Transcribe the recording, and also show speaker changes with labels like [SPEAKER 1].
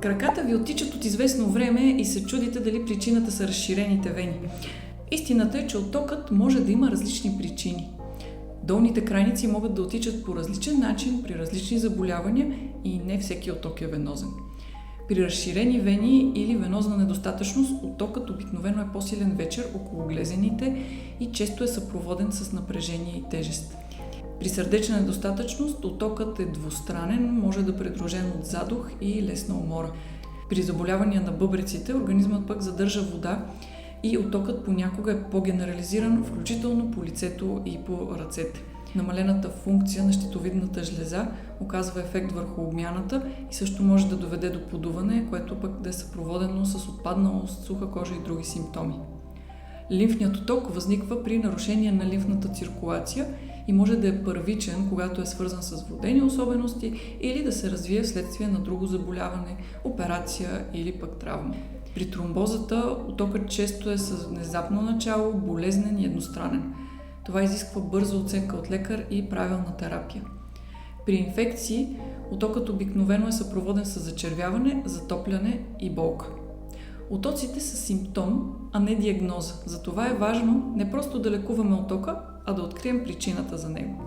[SPEAKER 1] Краката ви оттичат от известно време и се чудите дали причината са разширените вени. Истината е, че оттокът може да има различни причини. Долните крайници могат да оттичат по различен начин при различни заболявания и не всеки отток е венозен. При разширени вени или венозна недостатъчност оттокът обикновено е по-силен вечер около глезените и често е съпроводен с напрежение и тежест. При сърдечна недостатъчност оттокът е двустранен, може да е придружен от задух и лесна умора. При заболявания на бъбреците организмът пък задържа вода и оттокът понякога е по-генерализиран, включително по лицето и по ръцете. Намалената функция на щитовидната жлеза оказва ефект върху обмяната и също може да доведе до подуване, което пък да е съпроводено с отпадналост, суха кожа и други симптоми. Лимфният отток възниква при нарушение на лимфната циркулация и може да е първичен, когато е свързан с вродени особености или да се развие вследствие на друго заболяване, операция или пък травма. При тромбозата оттокът често е с внезапно начало, болезнен и едностранен. Това изисква бърза оценка от лекар и правилна терапия. При инфекции оттокът обикновено е съпроводен с зачервяване, затопляне и болка. Оттоците са симптом, а не диагноза. Затова е важно не просто да лекуваме оттока, а да открием причината за него.